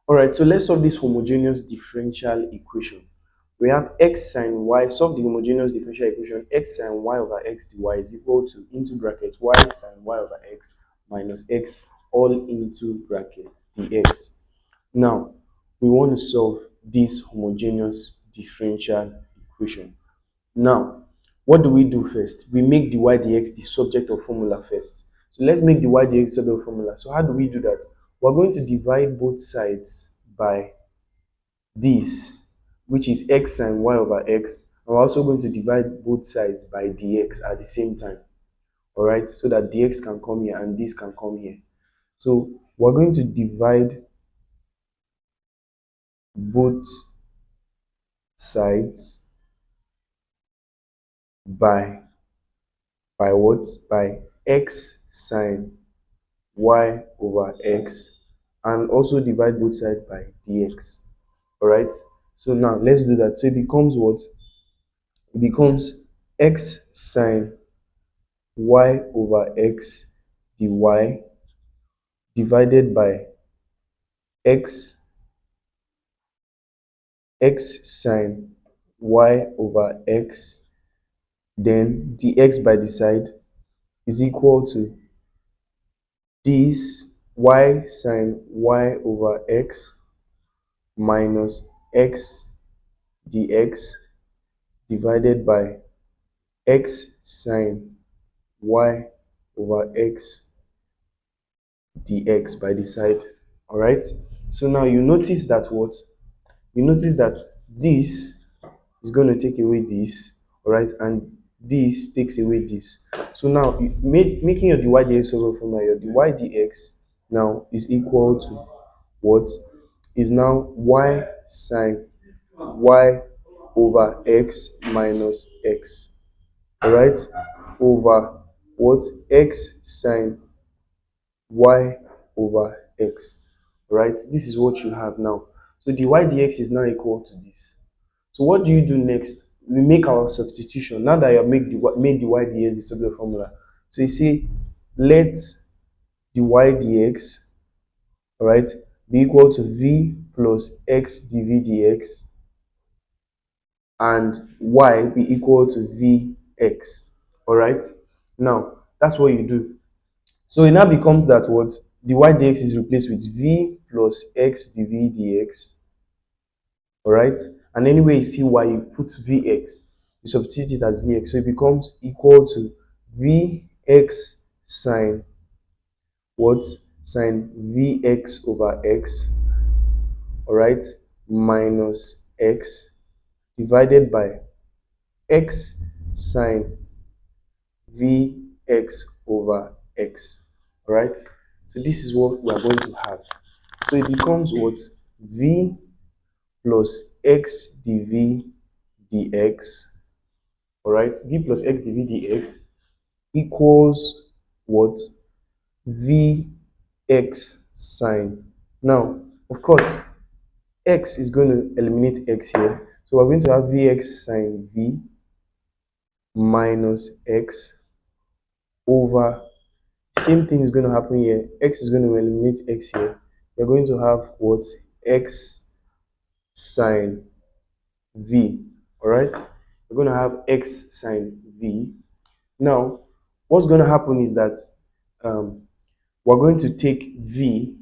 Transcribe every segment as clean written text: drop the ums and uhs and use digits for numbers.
All right, so let's solve this homogeneous differential equation. We have x sine y, solve the homogeneous differential equation, x sine y over x dy is equal to, into bracket, y sine y over x minus x all into bracket dx. Now, we want to solve this homogeneous differential equation. Now, what do we do first? We make dy dx the subject of formula first. So let's make dy dx the subject of formula. So how do we do that? We're going to divide both sides by this, which is x sine y over x. And we're also going to divide both sides by dx at the same time. All right, so that dx can come here and this can come here. So we're going to divide both sides by what? By x sine y over x, and also divide both sides by dx. All right, so now let's do that. So it becomes what? It becomes x sine y over x dy divided by x sine y over x, then dx by the side is equal to this y sine y over x minus x dx divided by x sine y over x dx by the side. All right, so now you notice that what? You notice that this is going to take away this, all right, and this takes away this. So now making your dy dx solve formula, your dy dx now is equal to what? Is now y sine y over x minus x, all right, over what? X sine y over x, right? This is what you have now. So dy dx is now equal to this. So what do you do next? We make our substitution. Now that you have made dy dx the subject formula, so you say let dy dx, all right, be equal to v plus x dv dx, and y be equal to vx. All right, now that's what you do. So it now becomes that what? Dy dx is replaced with v plus x dv dx. All right, and anywhere you see y, you put vx, you substitute it as vx, so it becomes equal to vx sine what? Sine vx over x, all right, minus x divided by x sine vx over x. All right, so this is what we are going to have. So it becomes what? V plus x dv dx, all right, v plus x dv dx equals what? Vx sine. Now, of course, x is going to eliminate x here, so we're going to have vx sine v minus x over, same thing is going to happen here, x is going to eliminate x here, we're going to have what? X sine v. All right, we're going to have x sine v. Now what's going to happen is that we're going to take v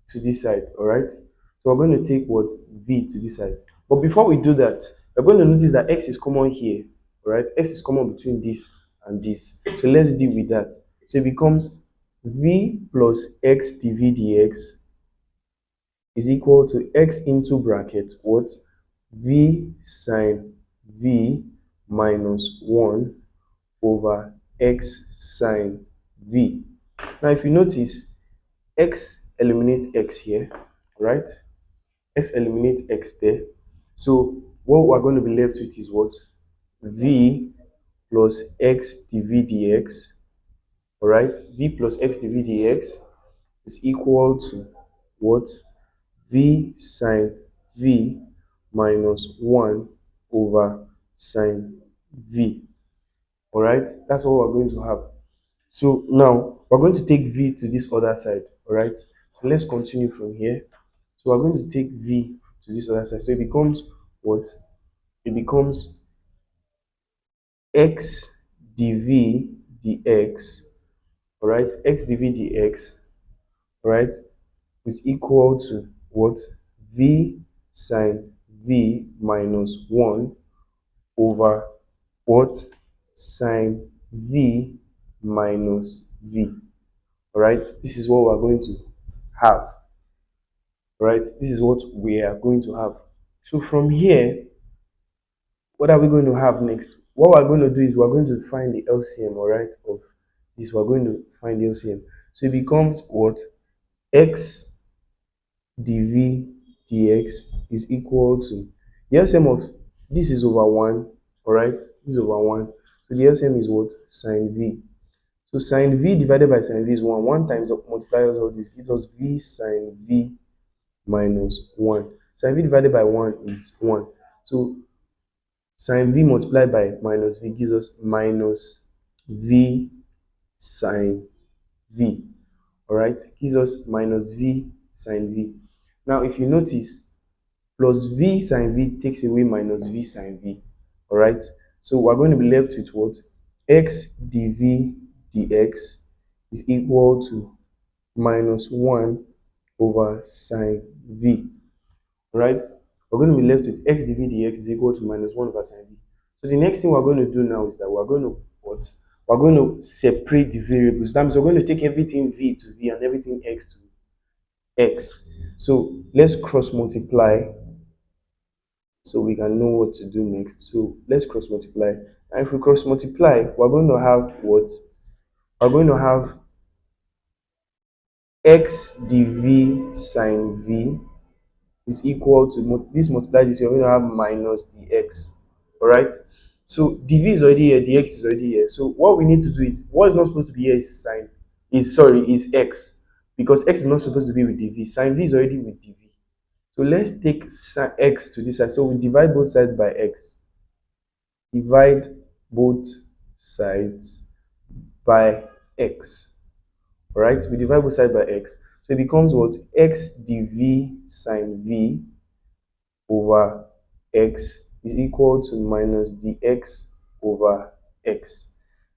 to this side. All right, so we're going to take what? V to this side. But before we do that, we're going to notice that x is common here. All right, x is common between this and this, so let's deal with that. So it becomes v plus x dv dx is equal to x into bracket what? V sine v minus 1 over x sine v. Now if you notice, x eliminates x here, right? X eliminates x there. So what we're going to be left with is what? V plus x dv dx, all right? V plus x dv dx is equal to what? V sine v minus 1 over sine v. All right, that's what we're going to have. So now we're going to take v to this other side. All right, so let's continue from here. So we're going to take v to this other side. So it becomes what? It becomes x dv dx, all right? X dv dx, all right, is equal to what? V sine v minus 1 over what? Sine v minus v, all right? This is what we're going to have, right? This is what we are going to have. So from here, what are we going to have next? What we're going to do is we're going to find the LCM, all right, of this. We're going to find the LCM. So it becomes what? X dv dx is equal to, the LCM of this is over 1, all right? This is over 1. So the LCM is what? Sine v. So sine v divided by sine v is 1. 1 times multipliers all this gives us v sine v minus 1. Sine v divided by 1 is 1. So sine v multiplied by minus v gives us minus v sine v. All right, gives us minus v sine v. Now, if you notice, plus v sine v takes away minus v sine v. All right, so we're going to be left with what? X dv dx is equal to minus 1 over sine v. Right? We're going to be left with x dv dx is equal to minus 1 over sine v. So the next thing we're going to do now is that we're going to what? We're going to separate the variables. That means we're going to take everything v to v and everything x to x. So let's cross multiply so we can know what to do next. So let's cross multiply. And if we cross multiply, we're going to have what? We're going to have x dv sine v is equal to this multiply this, you're going to have minus dx. All right. So dv is already here, dx is already here. So what we need to do is, what is not supposed to be here is sine, is x, because x is not supposed to be with dv. Sine v is already with dv. So let's take x to this side. So we divide both sides by x. Divide both sides by x. All right. We divide both sides by x. So it becomes what? X dv sine v over x is equal to minus dx over x.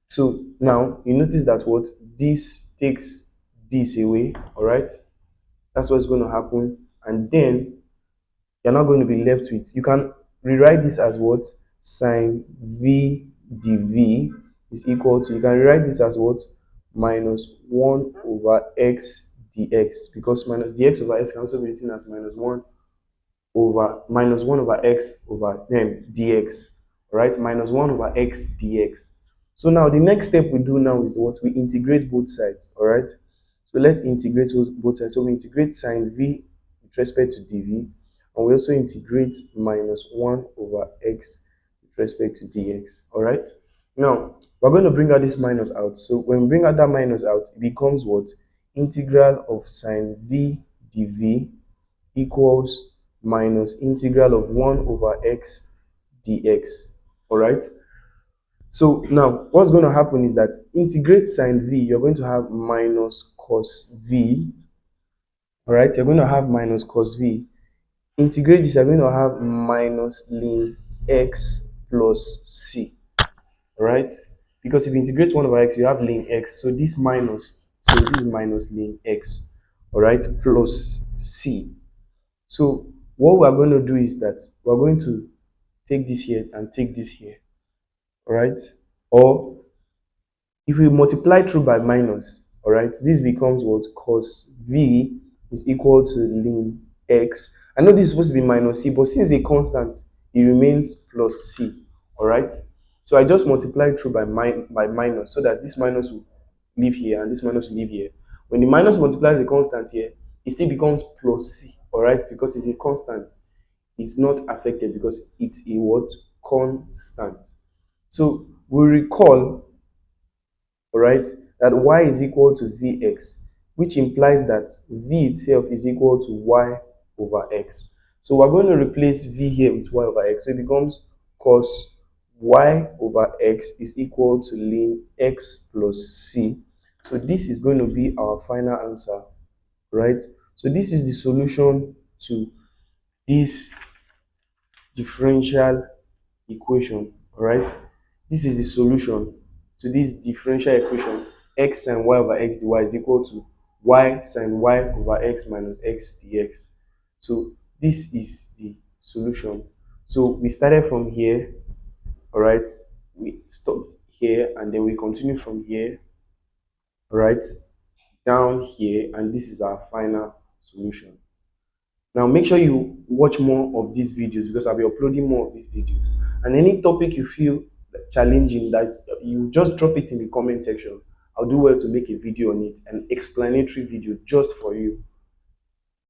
So now you notice that what? This takes this away, all right? That's what's going to happen. And then you're not going to be left with, you can rewrite this as what? Sine v dv is equal to, you can rewrite this as what? Minus 1 over x dx, because minus dx over x can also be written as minus 1 over x over dx, right? Minus 1 over x dx. So now the next step we do now is what? We integrate both sides, all right? So let's integrate both sides. So we integrate sine v with respect to dv, and we also integrate minus 1 over x with respect to dx, all right? Now, we're going to bring out this minus out. So when we bring out that minus out, it becomes what? Integral of sine v dv equals minus integral of 1 over x dx, all right? So now what's going to happen is that integrate sine v, you're going to have minus cos v, all right? You're going to have minus cos v. Integrate this, you're going to have minus ln x plus c, all right? Because if you integrate 1 over x, you have ln x. So this is minus ln x, all right, plus c. So what we're going to do is that we're going to take this here and take this here, all right? Or if we multiply through by minus, all right, this becomes what? Cos v is equal to ln x. I know this is supposed to be minus c, but since it's a constant, it remains plus c, all right? So I just multiply through by minus so that this minus will leave here and this minus will leave here. When the minus multiplies the constant here, it still becomes plus c, all right? Because it's a constant. It's not affected because it's a what? Constant. So we recall, all right, that y is equal to vx, which implies that v itself is equal to y over x. So we're going to replace v here with y over x. So it becomes cos y over x is equal to ln x plus c. So this is going to be our final answer, right? So this is the solution to this differential equation. All right, this is the solution to this differential equation. X sine y over x dy is equal to y sine y over x minus x dx. So this is the solution. So we started from here. All right, we stopped here and then we continue from here. All right, down here, and this is our final solution. Now make sure you watch more of these videos because I'll be uploading more of these videos. And any topic you feel challenging, that you just drop it in the comment section. I'll do well to make a video on it, an explanatory video just for you.